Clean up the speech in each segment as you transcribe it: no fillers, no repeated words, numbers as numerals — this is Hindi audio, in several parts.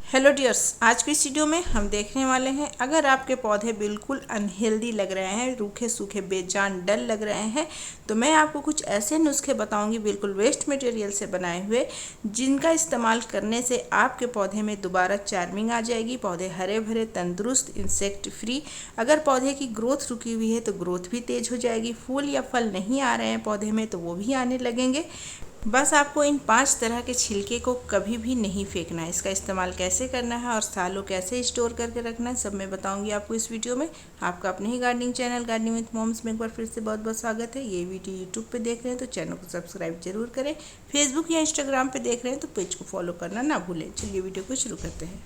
हेलो डियर्स, आज की इस वीडियो में हम देखने वाले हैं अगर आपके पौधे बिल्कुल अनहेल्दी लग रहे हैं, रूखे सूखे बेजान डल लग रहे हैं, तो मैं आपको कुछ ऐसे नुस्खे बताऊंगी बिल्कुल वेस्ट मटेरियल से बनाए हुए, जिनका इस्तेमाल करने से आपके पौधे में दोबारा चार्मिंग आ जाएगी। पौधे हरे भरे, तंदुरुस्त, इंसेक्ट फ्री। अगर पौधे की ग्रोथ रुकी हुई है तो ग्रोथ भी तेज हो जाएगी। फूल या फल नहीं आ रहे हैं पौधे में तो वो भी आने लगेंगे। बस आपको इन 5 तरह के छिलके को कभी भी नहीं फेंकना है। इसका इस्तेमाल कैसे करना है और सालों कैसे स्टोर करके रखना है, सब मैं बताऊंगी आपको इस वीडियो में। आपका अपने ही gardening channel gardening with moms में एक बार फिर से बहुत बहुत स्वागत है। ये वीडियो यूट्यूब पे देख रहे हैं तो चैनल को सब्सक्राइब जरूर करें। फेसबुक या इंस्टाग्राम पे देख रहे हैं तो पेज को फॉलो करना ना भूलें। चलिए वीडियो को शुरू करते हैं।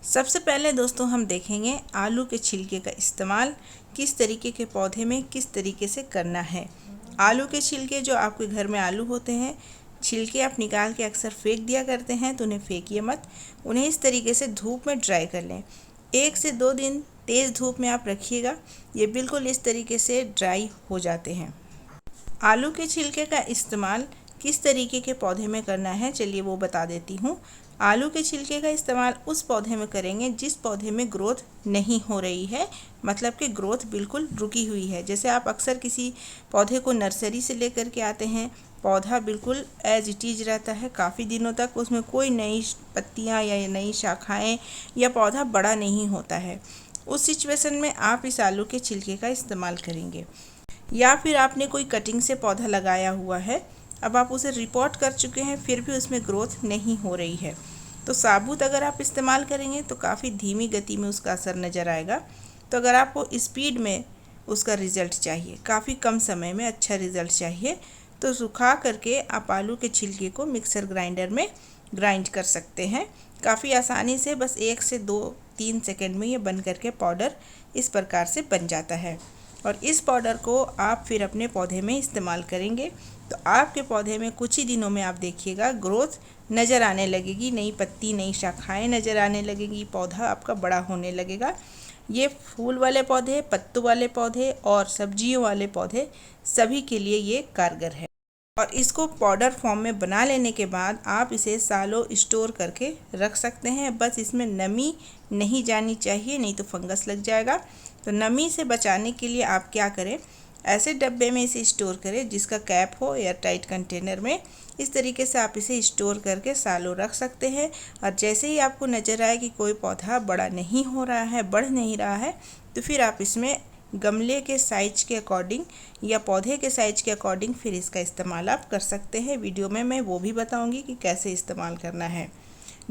सबसे पहले दोस्तों हम देखेंगे आलू के छिलके का इस्तेमाल किस तरीके के पौधे में किस तरीके से करना है। आलू के छिलके, जो आपके घर में आलू होते हैं, छिलके आप निकाल के अक्सर फेंक दिया करते हैं, तो उन्हें फेंकिए मत। उन्हें इस तरीके से धूप में ड्राई कर लें। 1 से 2 दिन तेज़ धूप में आप रखिएगा, ये बिल्कुल इस तरीके से ड्राई हो जाते हैं। आलू के छिलके का इस्तेमाल किस तरीके के पौधे में करना है, चलिए वो बता देती हूँ। आलू के छिलके का इस्तेमाल उस पौधे में करेंगे जिस पौधे में ग्रोथ नहीं हो रही है, मतलब कि ग्रोथ बिल्कुल रुकी हुई है। जैसे आप अक्सर किसी पौधे को नर्सरी से लेकर के आते हैं, पौधा बिल्कुल एज इट इज़ रहता है काफ़ी दिनों तक, उसमें कोई नई पत्तियाँ या नई शाखाएँ या पौधा बड़ा नहीं होता है। उस सिचुएशन में आप इस आलू के छिलके का इस्तेमाल करेंगे। या फिर आपने कोई कटिंग से पौधा लगाया हुआ है, अब आप उसे रिपोर्ट कर चुके हैं, फिर भी उसमें ग्रोथ नहीं हो रही है, तो साबुत अगर आप इस्तेमाल करेंगे तो काफ़ी धीमी गति में उसका असर नज़र आएगा। तो अगर आपको स्पीड में उसका रिज़ल्ट चाहिए, काफ़ी कम समय में अच्छा रिज़ल्ट चाहिए, तो सुखा करके आप आलू के छिलके को मिक्सर ग्राइंडर में ग्राइंड कर सकते हैं काफ़ी आसानी से। बस 1 से 2-3 सेकेंड में ये बन करके पाउडर इस प्रकार से बन जाता है। और इस पाउडर को आप फिर अपने पौधे में इस्तेमाल करेंगे तो आपके पौधे में कुछ ही दिनों में आप देखिएगा ग्रोथ नज़र आने लगेगी, नई पत्ती, नई शाखाएं नज़र आने लगेगी, पौधा आपका बड़ा होने लगेगा। ये फूल वाले पौधे, पत्तों वाले पौधे और सब्जियों वाले पौधे सभी के लिए ये कारगर है। और इसको पाउडर फॉर्म में बना लेने के बाद आप इसे सालों स्टोर करके रख सकते हैं। बस इसमें नमी नहीं जानी चाहिए, नहीं तो फंगस लग जाएगा। तो नमी से बचाने के लिए आप क्या करें, ऐसे डब्बे में इसे स्टोर करें जिसका कैप हो, एयर टाइट कंटेनर में। इस तरीके से आप इसे स्टोर करके सालों रख सकते हैं। और जैसे ही आपको नज़र आए कि कोई पौधा बड़ा नहीं हो रहा है, बढ़ नहीं रहा है, तो फिर आप इसमें गमले के साइज़ के अकॉर्डिंग या पौधे के साइज़ के अकॉर्डिंग फिर इसका इस्तेमाल आप कर सकते हैं। वीडियो में मैं वो भी बताऊंगी कि कैसे इस्तेमाल करना है।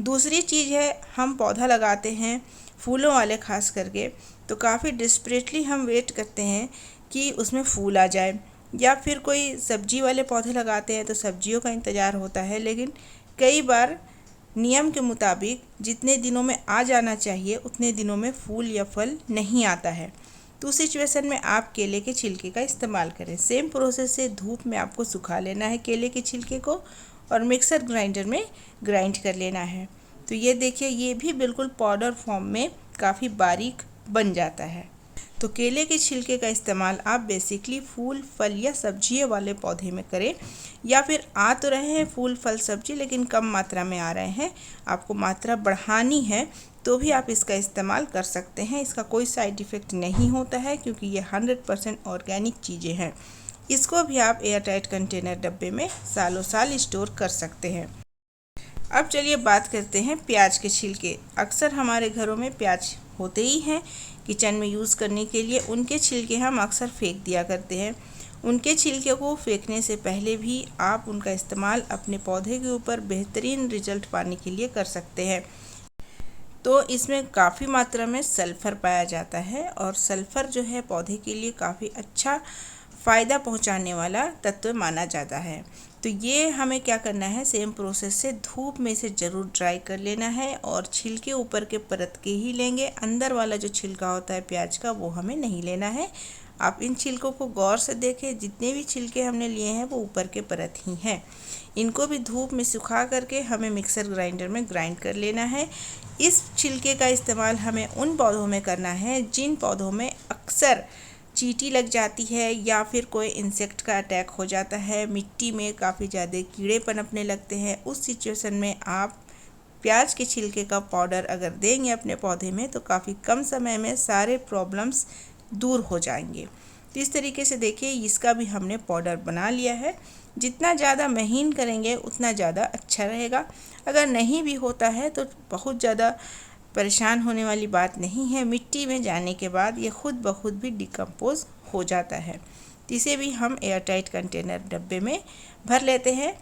दूसरी चीज़ है, हम पौधा लगाते हैं फूलों वाले खास करके, तो काफ़ी डिस्परेटली हम वेट करते हैं कि उसमें फूल आ जाए। या फिर कोई सब्जी वाले पौधे लगाते हैं तो सब्जियों का इंतज़ार होता है, लेकिन कई बार नियम के मुताबिक जितने दिनों में आ जाना चाहिए उतने दिनों में फूल या फल नहीं आता है। तो उस सिचुएशन में आप केले के छिलके का इस्तेमाल करें। सेम प्रोसेस से धूप में आपको सुखा लेना है केले के छिलके को और मिक्सर ग्राइंडर में ग्राइंड कर लेना है। तो ये देखिए, ये भी बिल्कुल पाउडर फॉर्म में काफ़ी बारीक बन जाता है। तो केले के छिलके का इस्तेमाल आप बेसिकली फूल, फल या सब्जियों वाले पौधे में करें। या फिर आ तो रहे हैं फूल, फल, सब्जी, लेकिन कम मात्रा में आ रहे हैं, आपको मात्रा बढ़ानी है तो भी आप इसका इस्तेमाल कर सकते हैं। इसका कोई साइड इफ़ेक्ट नहीं होता है क्योंकि ये 100% ऑर्गेनिक चीज़ें हैं। इसको भी आप एयर टाइट कंटेनर डब्बे में सालों साल स्टोर कर सकते हैं। अब चलिए बात करते हैं प्याज के छिलके। अक्सर हमारे घरों में प्याज होते ही हैं किचन में यूज़ करने के लिए, उनके छिलके हम अक्सर फेंक दिया करते हैं। उनके छिलके को फेंकने से पहले भी आप उनका इस्तेमाल अपने पौधे के ऊपर बेहतरीन रिजल्ट पाने के लिए कर सकते हैं। तो इसमें काफ़ी मात्रा में सल्फ़र पाया जाता है और सल्फ़र जो है पौधे के लिए काफ़ी अच्छा फ़ायदा पहुंचाने वाला तत्व माना जाता है। तो ये हमें क्या करना है, सेम प्रोसेस से धूप में इसे ज़रूर ड्राई कर लेना है और छिलके ऊपर के परत के ही लेंगे। अंदर वाला जो छिलका होता है प्याज का वो हमें नहीं लेना है। आप इन छिलकों को गौर से देखें, जितने भी छिलके हमने लिए हैं वो ऊपर के परत ही हैं। इनको भी धूप में सुखा करके हमें मिक्सर ग्राइंडर में ग्राइंड कर लेना है। इस छिलके का इस्तेमाल हमें उन पौधों में करना है जिन पौधों में अक्सर चींटी लग जाती है या फिर कोई इंसेक्ट का अटैक हो जाता है, मिट्टी में काफ़ी ज़्यादा कीड़े पनपने लगते हैं। उस सिचुएशन में आप प्याज के छिलके का पाउडर अगर देंगे अपने पौधे में तो काफ़ी कम समय में सारे प्रॉब्लम्स दूर हो जाएंगे। तो इस तरीके से देखिए इसका भी हमने पाउडर बना लिया है। जितना ज़्यादा महीन करेंगे उतना ज़्यादा अच्छा रहेगा। अगर नहीं भी होता है तो बहुत ज़्यादा परेशान होने वाली बात नहीं है। मिट्टी में जाने के बाद ये खुद ब खुद भी डिकम्पोज हो जाता है। तो इसे भी हम एयरटाइट कंटेनर डब्बे में भर लेते हैं।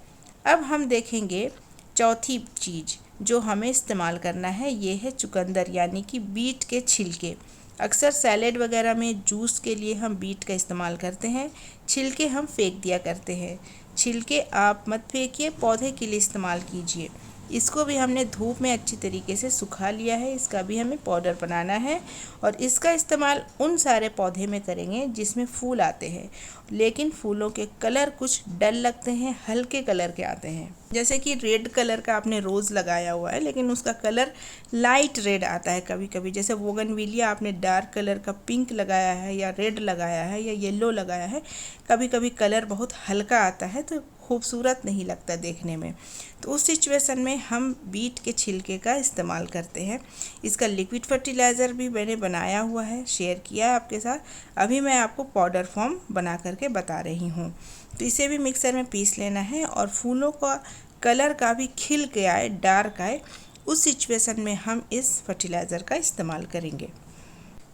अब हम देखेंगे चौथी चीज़ जो हमें इस्तेमाल करना है, ये है चुकंदर यानी कि बीट के छिलके। अक्सर सैलेड वगैरह में जूस के लिए हम बीट का इस्तेमाल करते हैं, छिलके हम फेंक दिया करते हैं। छिलके आप मत फेंकिए, पौधे के लिए इस्तेमाल कीजिए। इसको भी हमने धूप में अच्छी तरीके से सुखा लिया है। इसका भी हमें पाउडर बनाना है और इसका इस्तेमाल उन सारे पौधे में करेंगे जिसमें फूल आते हैं, लेकिन फूलों के कलर कुछ डल लगते हैं, हल्के कलर के आते हैं। जैसे कि रेड कलर का आपने रोज़ लगाया हुआ है लेकिन उसका कलर लाइट रेड आता है कभी कभी। जैसे बोगनविलिया आपने डार्क कलर का पिंक लगाया है या रेड लगाया है या येलो लगाया है, कभी कभी कलर बहुत हल्का आता है तो खूबसूरत नहीं लगता देखने में। तो उस सिचुएशन में हम बीट के छिलके का इस्तेमाल करते हैं। इसका लिक्विड फर्टिलाइज़र भी मैंने बनाया हुआ है, शेयर किया है आपके साथ। अभी मैं आपको पाउडर फॉर्म बना करके बता रही हूँ। तो इसे भी मिक्सर में पीस लेना है और फूलों का कलर का भी खिल के आए, डार्क आए, उस सिचुएशन में हम इस फर्टिलाइज़र का इस्तेमाल करेंगे।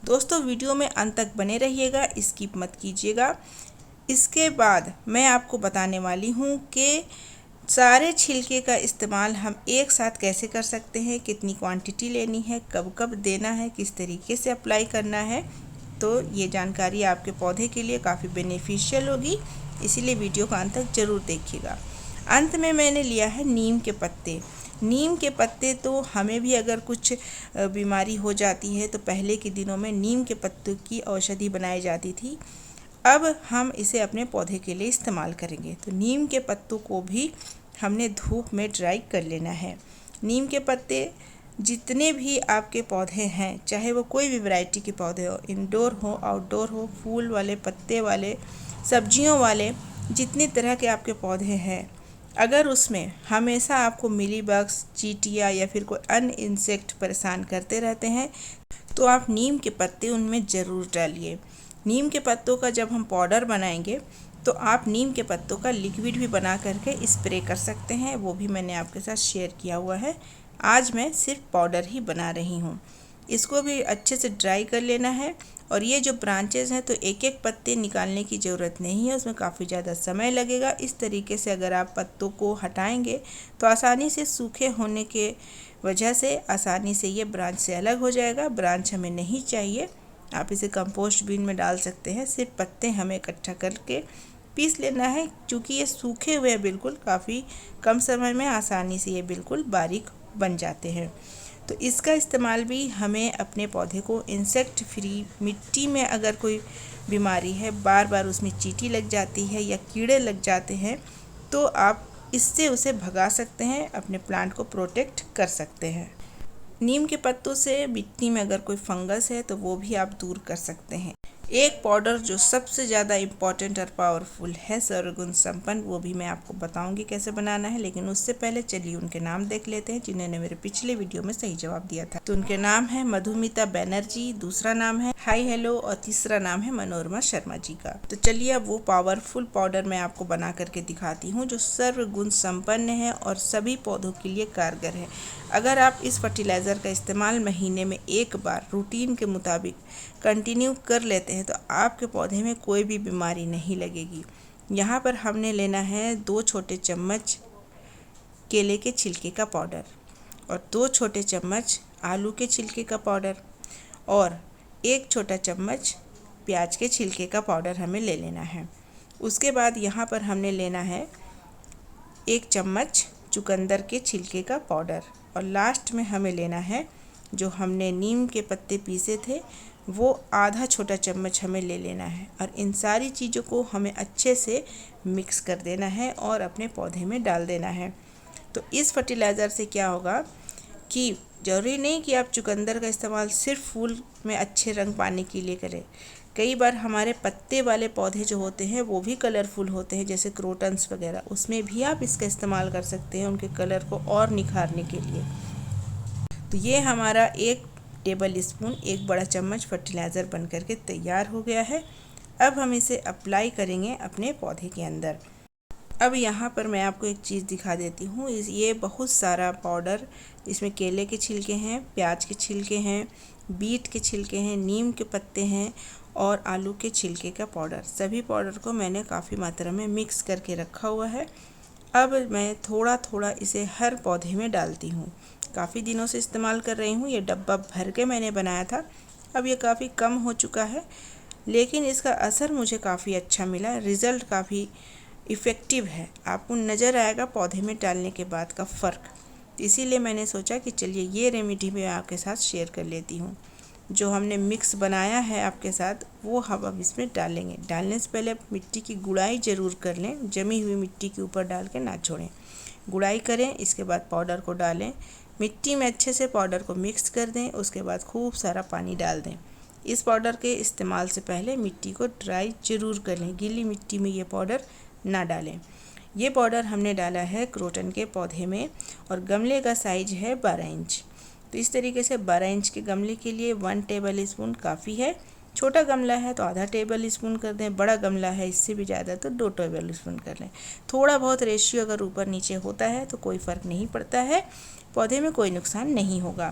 दोस्तों वीडियो में अंत तक बने रहिएगा, स्किप मत कीजिएगा। इसके बाद मैं आपको बताने वाली हूँ कि सारे छिलके का इस्तेमाल हम एक साथ कैसे कर सकते हैं, कितनी क्वांटिटी लेनी है, कब कब देना है, किस तरीके से अप्लाई करना है। तो ये जानकारी आपके पौधे के लिए काफ़ी बेनिफिशियल होगी, इसीलिए वीडियो का अंत तक ज़रूर देखिएगा। अंत में मैंने लिया है नीम के पत्ते। नीम के पत्ते तो हमें भी अगर कुछ बीमारी हो जाती है तो पहले के दिनों में नीम के पत्तों की औषधि बनाई जाती थी। अब हम इसे अपने पौधे के लिए इस्तेमाल करेंगे। तो नीम के पत्तों को भी हमने धूप में ड्राई कर लेना है। नीम के पत्ते जितने भी आपके पौधे हैं, चाहे वो कोई भी वैरायटी के पौधे हो, इंडोर हो, आउटडोर हो, फूल वाले, पत्ते वाले, सब्जियों वाले, जितने तरह के आपके पौधे हैं, अगर उसमें हमेशा आपको मिलीबग्स, चींटियाँ या फिर कोई अन्य इंसेक्ट परेशान करते रहते हैं तो आप नीम के पत्ते उनमें ज़रूर डालिए। नीम के पत्तों का जब हम पाउडर बनाएंगे तो आप नीम के पत्तों का लिक्विड भी बना करके स्प्रे कर सकते हैं, वो भी मैंने आपके साथ शेयर किया हुआ है। आज मैं सिर्फ पाउडर ही बना रही हूँ। इसको भी अच्छे से ड्राई कर लेना है। और ये जो ब्रांचेज़ हैं तो एक एक पत्ते निकालने की ज़रूरत नहीं है, उसमें काफ़ी ज़्यादा समय लगेगा। इस तरीके से अगर आप पत्तों को हटाएंगे तो आसानी से सूखे होने के वजह से आसानी से ये ब्रांच से अलग हो जाएगा। ब्रांच हमें नहीं चाहिए, आप इसे कंपोस्ट बिन में डाल सकते हैं। सिर्फ पत्ते हमें इकट्ठा करके पीस लेना है, क्योंकि ये सूखे हुए बिल्कुल काफ़ी कम समय में आसानी से ये बिल्कुल बारीक बन जाते हैं। तो इसका इस्तेमाल भी हमें अपने पौधे को इंसेक्ट फ्री, मिट्टी में अगर कोई बीमारी है, बार बार उसमें चींटी लग जाती है या कीड़े लग जाते हैं, तो आप इससे उसे भगा सकते हैं, अपने प्लांट को प्रोटेक्ट कर सकते हैं। नीम के पत्तों से मिट्टी में अगर कोई फंगस है तो वो भी आप दूर कर सकते हैं। एक पाउडर जो सबसे ज़्यादा इम्पॉर्टेंट और पावरफुल है, सर्वगुण संपन्न, वो भी मैं आपको बताऊंगी कैसे बनाना है। लेकिन उससे पहले चलिए उनके नाम देख लेते हैं जिन्होंने मेरे पिछले वीडियो में सही जवाब दिया था। तो उनके नाम है मधुमिता बनर्जी, दूसरा नाम है हाई हेलो और तीसरा नाम है मनोरमा शर्मा जी का। तो चलिए अब वो पावरफुल पाउडर मैं आपको बना करके दिखाती हूँ जो सर्वगुण संपन्न है और सभी पौधों के लिए कारगर है। अगर आप इस फर्टिलाइज़र का इस्तेमाल महीने में एक बार रूटीन के मुताबिक कंटिन्यू कर लेते हैं तो आपके पौधे में कोई भी बीमारी नहीं लगेगी। यहाँ पर हमने लेना है 2 छोटे चम्मच केले के छिलके का पाउडर और 2 छोटे चम्मच आलू के छिलके का पाउडर और 1 छोटा चम्मच प्याज के छिलके का पाउडर हमें ले लेना है। उसके बाद यहाँ पर हमने लेना है 1 चम्मच चुकंदर के छिलके का पाउडर और लास्ट में हमें लेना है जो हमने नीम के पत्ते पीसे थे वो आधा छोटा चम्मच हमें ले लेना है। और इन सारी चीज़ों को हमें अच्छे से मिक्स कर देना है और अपने पौधे में डाल देना है। तो इस फर्टिलाइज़र से क्या होगा कि ज़रूरी नहीं कि आप चुकंदर का इस्तेमाल सिर्फ फूल में अच्छे रंग पाने के लिए करें। कई बार हमारे पत्ते वाले पौधे जो होते हैं वो भी कलरफुल होते हैं, जैसे क्रोटन्स वगैरह, उसमें भी आप इसका इस्तेमाल कर सकते हैं उनके कलर को और निखारने के लिए। तो ये हमारा 1 टेबल स्पून 1 बड़ा चम्मच फर्टिलाइज़र बन करके तैयार हो गया है। अब हम इसे अप्लाई करेंगे अपने पौधे के अंदर। अब यहाँ पर मैं आपको एक चीज़ दिखा देती हूँ। ये बहुत सारा पाउडर, इसमें केले के छिलके हैं, प्याज के छिलके हैं, बीट के छिलके हैं, नीम के पत्ते हैं और आलू के छिलके का पाउडर। सभी पाउडर को मैंने काफ़ी मात्रा में मिक्स करके रखा हुआ है। अब मैं थोड़ा थोड़ा इसे हर पौधे में डालती हूँ। काफ़ी दिनों से इस्तेमाल कर रही हूँ। ये डब्बा भर के मैंने बनाया था, अब ये काफ़ी कम हो चुका है, लेकिन इसका असर मुझे काफ़ी अच्छा मिला। रिज़ल्ट काफ़ी इफ़ेक्टिव है, आपको नज़र आएगा पौधे में डालने के बाद का फ़र्क। इसीलिए मैंने सोचा कि चलिए ये रेमेडी मैं आपके साथ शेयर कर लेती हूँ। जो हमने मिक्स बनाया है आपके साथ, वो हम अब इसमें डालेंगे। डालने से पहले मिट्टी की गुड़ाई ज़रूर कर लें, जमी हुई मिट्टी के ऊपर डाल के ना छोड़ें। गुड़ाई करें, इसके बाद पाउडर को डालें, मिट्टी में अच्छे से पाउडर को मिक्स कर दें, उसके बाद खूब सारा पानी डाल दें। इस पाउडर के इस्तेमाल से पहले मिट्टी को ड्राई ज़रूर कर लें, गीली मिट्टी में ये पाउडर ना डालें। ये पाउडर हमने डाला है क्रोटन के पौधे में और गमले का साइज है 12 इंच। तो इस तरीके से 12 इंच के गमले के लिए 1 टेबल स्पून काफ़ी है। छोटा गमला है तो आधा टेबल स्पून कर दें, बड़ा गमला है इससे भी ज़्यादा तो 2 टेबल स्पून कर लें। थोड़ा बहुत रेशियो अगर ऊपर नीचे होता है तो कोई फ़र्क नहीं पड़ता है, पौधे में कोई नुकसान नहीं होगा।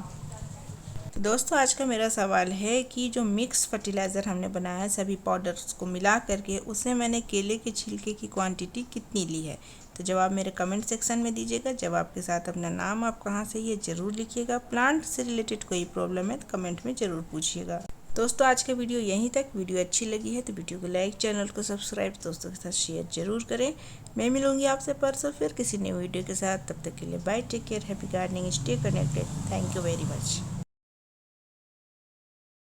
तो दोस्तों, आज का मेरा सवाल है कि जो मिक्स फर्टिलाइज़र हमने बनाया है सभी पाउडर्स को मिला करके, उससे मैंने केले के छिलके की क्वांटिटी कितनी ली है? तो जवाब मेरे कमेंट सेक्शन में दीजिएगा। जवाब के साथ अपना नाम, आप कहाँ से ये ज़रूर लिखिएगा। प्लांट से रिलेटेड कोई प्रॉब्लम है तो कमेंट में ज़रूर पूछिएगा। दोस्तों, आज का वीडियो यहीं तक। वीडियो अच्छी लगी है तो वीडियो को लाइक, चैनल को सब्सक्राइब, दोस्तों के साथ शेयर ज़रूर करें। मैं मिलूंगी आपसे परसों फिर किसी नई वीडियो के साथ। तब तक के लिए bye, take care, happy gardening, stay connected. Thank you very much.